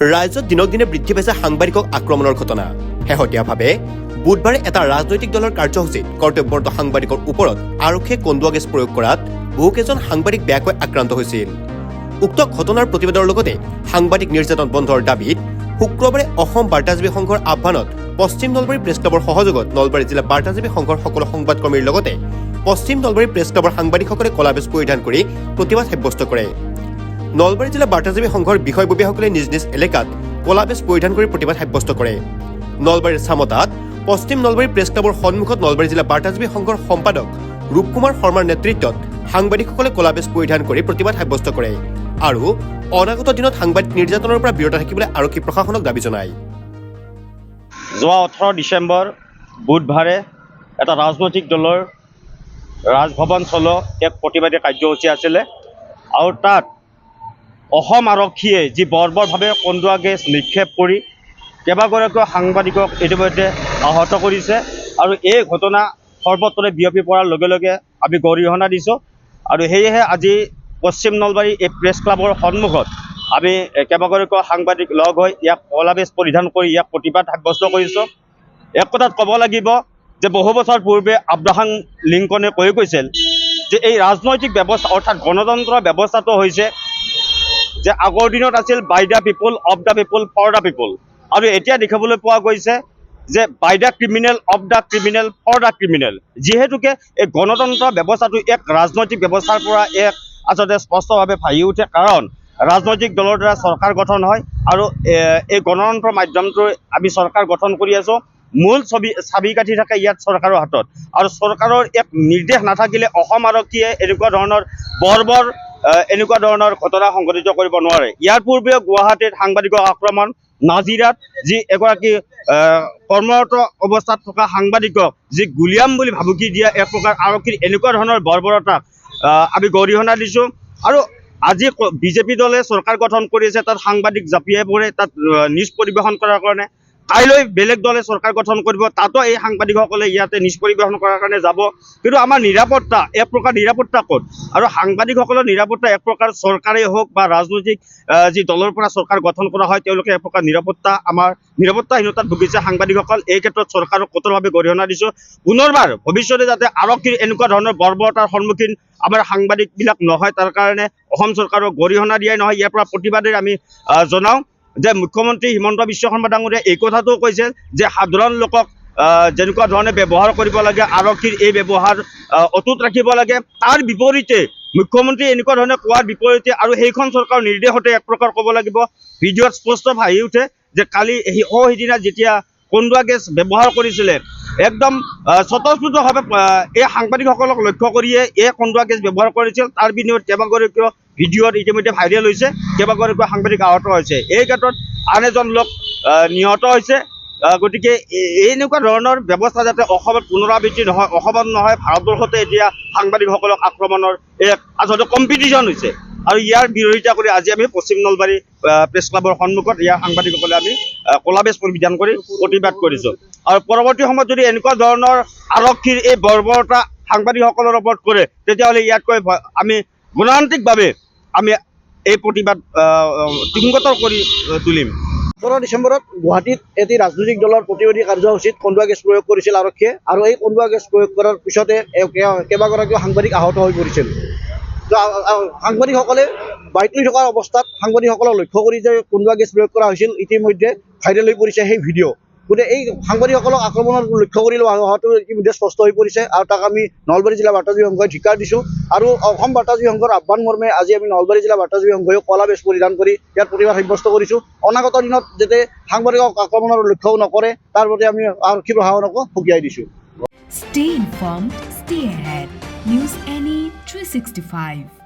ৰাজ্যত দিনক দিনে বৃদ্ধি পাইছে সাংবাদিকক আক্ৰমণৰ ঘটনা। শেহতীয়াভাৱে বুধবাৰে এটা ৰাজনৈতিক দলৰ কাৰ্যসূচীত কৰ্তব্যৰত সাংবাদিকৰ ওপৰত আৰক্ষীয়ে কন্দুৱা গেছ প্ৰয়োগ কৰাত বহুকেইজন সাংবাদিক বেয়াকৈ আক্ৰান্ত হৈছিল। উক্ত ঘটনাৰ প্ৰতিবাদৰ লগতে সাংবাদিক নিৰ্যাতন বন্ধৰ দাবীত শুক্ৰবাৰে অসম বাৰ্তাজীৱী সংঘৰ আহ্বানত পশ্চিম নলবাৰী প্ৰেছ ক্লাবৰ সহযোগত নলবাৰী জিলা বাৰ্তাজীৱী সংঘৰ সকলো সংবাদকৰ্মীৰ লগতে পশ্চিম নলবাৰী প্ৰেছ ক্লাবৰ সাংবাদিকসকলে কলা বেজ পৰিধান কৰি প্ৰতিবাদ সাব্যস্ত কৰে। নলবাৰী জিলা বাৰ্তাজীৱী সংঘৰ বিষয়ববীয়াসকলে নিজ নিজ এলেকাত কলা বেজ পৰিধান কৰি প্ৰতিবাদ সাব্যস্ত কৰে। নলবাৰীৰ চামতাত পশ্চিম নলবাৰী প্ৰেছ ক্লাবৰ সন্মুখত নলবাৰী জিলা বাৰ্তাজীৱী সংঘৰ সম্পাদক ৰূপকুমাৰ শৰ্মাৰ নেতৃত্বত সাংবাদিকসকলে কলা বেজ পৰিধান কৰি প্ৰতিবাদ সাব্যস্ত কৰে আৰু অনাগত দিনত সাংবাদিক নিৰ্যাতনৰ পৰা বিৰত থাকিবলৈ আৰক্ষী প্ৰশাসনক দাবী জনায়। যোৱা 18 ডিচেম্বৰ বুধবাৰে এটা ৰাজনৈতিক দলৰ ৰাজভৱন চলো এক প্ৰতিবাদী কাৰ্যসূচী আছিলে আৰু তাত অসম আৰক্ষীয়ে যি বৰ্বৰভাৱে কন্দুৱা গেছ নিক্ষেপ কৰি কেইবাগৰাকীও সাংবাদিকক ইতিমধ্যে আহত কৰিছে আৰু এই ঘটনা সৰ্বত্ৰে বিয়পি পৰাৰ লগে লগে আমি গৰিহণা দিছোঁ আৰু সেয়েহে আজি পশ্চিম নলবাৰী এই প্ৰেছ ক্লাবৰ সন্মুখত আমি কেইবাগৰাকীও সাংবাদিক লগ হৈ ইয়াক কলা বেজ পৰিধান কৰি ইয়াক প্ৰতিবাদ সাব্যস্ত কৰিছোঁ। এক কথাত ক'ব লাগিব যে বহু বছৰ পূৰ্বে আব্ৰাহাম লিংকনে কৈ গৈছিল যে এই ৰাজনৈতিক ব্যৱস্থা অৰ্থাৎ গণতন্ত্ৰ ব্যৱস্থাটো হৈছে যে আগৰ দিনত আছিল by the people, of the people, for the people, আৰু এতিয়া দেখিবলৈ পোৱা গৈছে যে by the criminal, of the criminal, for the criminal. যিহেতুকে এই গণতন্ত্ৰ ব্যৱস্থাটো এক ৰাজনৈতিক ব্যৱস্থাৰ পৰা এক আচলতে স্পষ্টভাৱে ভাহি উঠে, কাৰণ ৰাজনৈতিক দলৰ দ্বাৰা চৰকাৰ গঠন হয় আৰু এই গণতন্ত্ৰৰ মাধ্যমটোৱে আমি চৰকাৰ গঠন কৰি আছোঁ। মূল চাবি কাঠি থাকে ইয়াত চৰকাৰৰ হাতত আৰু চৰকাৰৰ এক নিৰ্দেশ নাথাকিলে অসম আৰক্ষীয়ে এনেকুৱা ধৰণৰ ঘটনা সংঘটিত কৰিব নোৱাৰে। ইয়াৰ পূৰ্বেও গুৱাহাটীত সাংবাদিকৰ আক্ৰমণ, নাজিৰাত যি এগৰাকী কৰ্মৰত অৱস্থাত থকা সাংবাদিকক যি গুলিয়াম বুলি ভাবুকি দিয়া এক প্ৰকাৰ আৰক্ষীৰ এনেকুৱা ধৰণৰ বৰ্বৰতাক আমি গৰিহণা দিছোঁ। আৰু আজি বিজেপি দলে চৰকাৰ গঠন কৰিছে, তাত সাংবাদিক জাপিয়াই পৰে তাত নিউজ পৰিৱেশন কৰাৰ কাৰণে। কাইলৈ বেলেগ দলে চৰকাৰ গঠন কৰিব, তাতো এই সাংবাদিকসকলে ইয়াতে নিউজ পৰিৱেশন কৰাৰ কাৰণে যাব। কিন্তু আমাৰ নিৰাপত্তা এক প্ৰকাৰ নিৰাপত্তা ক'ত? আৰু সাংবাদিকসকলৰ নিৰাপত্তা এক প্ৰকাৰ চৰকাৰেই হওক বা ৰাজনৈতিক যি দলৰ পৰা চৰকাৰ গঠন কৰা হয় তেওঁলোকে এক প্ৰকাৰ নিৰাপত্তাহীনতাত ভুগিছে সাংবাদিকসকল। এই ক্ষেত্ৰত চৰকাৰক কঠোৰভাৱে গৰিহণা দিছোঁ। পুনৰবাৰ ভৱিষ্যতে যাতে আৰক্ষীৰ এনেকুৱা ধৰণৰ বৰ্বৰতাৰ সন্মুখীন আমাৰ সাংবাদিকবিলাক নহয়, তাৰ কাৰণে অসম চৰকাৰক গৰিহণা দিয়াই নহয়, ইয়াৰ পৰা প্ৰতিবাদেৰে আমি জনাওঁ যে মুখ্যমন্ত্ৰী হিমন্ত বিশ্ব শৰ্মা ডাঙৰীয়াই এই কথাটো কৈছে যে সাধাৰণ লোকক যেনেকুৱা ধৰণে ব্যৱহাৰ কৰিব লাগে আৰক্ষীৰ এই ব্যৱহাৰ অটুট ৰাখিব লাগে। তাৰ বিপৰীতে মুখ্যমন্ত্ৰীয়ে এনেকুৱা ধৰণে কোৱাৰ বিপৰীতে আৰু সেইখন চৰকাৰৰ নিৰ্দেশতে এক প্ৰকাৰ ক'ব লাগিব ভিডিঅ'ত স্পষ্ট ভাহি উঠে যে কালি সিদিনা যেতিয়া কন্দুৱা গেছ ব্যৱহাৰ কৰিছিলে একদম স্বতঃস্ফূৰ্তভাৱে এই সাংবাদিকসকলক লক্ষ্য কৰিয়ে এই কন্দুৱা গেছ ব্যৱহাৰ কৰিছিল। তাৰ বিনিময়ত কেইবাগৰাকীও ভিডিঅ'ত ইতিমধ্যে ভাইৰেল হৈছে, কেইবাগৰাকীও সাংবাদিক আহত হৈছে, এই ক্ষেত্ৰত আন এজন লোক নিহত হৈছে। গতিকে এনেকুৱা ধৰণৰ ব্যৱস্থা যাতে অসমত পুনৰাবৃত্তি নহয়, অসমত নহয় ভাৰতবৰ্ষতে এতিয়া সাংবাদিকসকলক আক্ৰমণৰ এক আচলতে কম্পিটিশ্যন হৈছে আৰু ইয়াৰ বিৰোধিতা কৰি আজি আমি পশ্চিম নলবাৰী প্ৰেছ ক্লাবৰ সন্মুখত ইয়াৰ সাংবাদিকসকলে আমি কলা বেজ পৰিধান কৰি প্ৰতিবাদ কৰিছোঁ। আৰু পৰৱৰ্তী সময়ত যদি এনেকুৱা ধৰণৰ আৰক্ষীৰ এই বৰ্বৰতা সাংবাদিকসকলৰ ওপৰত কৰে তেতিয়াহ'লে ইয়াতকৈ আমি গণতান্ত্ৰিকভাৱে আমি এই প্ৰতিবাদ তীব্ৰতৰ কৰি তুলিম। 17 ডিচেম্বৰত গুৱাহাটীত এটি ৰাজনৈতিক দলৰ প্ৰতিবাদী কাৰ্যসূচীত কন্দুৱা গেছ প্ৰয়োগ কৰিছিল আৰক্ষীয়ে আৰু এই কন্দুৱা গেছ প্ৰয়োগ কৰাৰ পিছতে কেইবাগৰাকীও সাংবাদিক আহত হৈ পৰিছিল। সাংবাদিকসকলে বাইক লৈ থকাৰ অৱস্থাত সাংবাদিকসকলক লক্ষ্য কৰি যে কন্দুৱা গেছ প্ৰয়োগ কৰা হৈছিল ইতিমধ্যে ভাইৰেল হৈ পৰিছে সেই ভিডিঅ'। গতিকে এই সাংবাদিকসকলক আক্ৰমণৰ লক্ষ্য কৰি হোৱাটো ইতিমধ্যে স্পষ্ট হৈ পৰিছে আৰু তাক আমি নলবাৰী জিলা বাৰ্তাজীৱী সংঘই ধিক্কাৰ দিছোঁ আৰু অসম বাৰ্তাজীৱী সংঘৰ আহ্বান মৰ্মে আজি আমি নলবাৰী জিলা বাৰ্তাজীৱী সংঘইও কলা বেজ পৰিধান কৰি ইয়াৰ প্ৰতিবাদ সাব্যস্ত কৰিছোঁ। অনাগত দিনত যাতে সাংবাদিকক আক্ৰমণৰ লক্ষ্য নকৰে তাৰ প্ৰতি আমি আৰক্ষী প্ৰশাসনকো সকীয়াই দিছোঁ। Stay informed, stay ahead. News NE 365.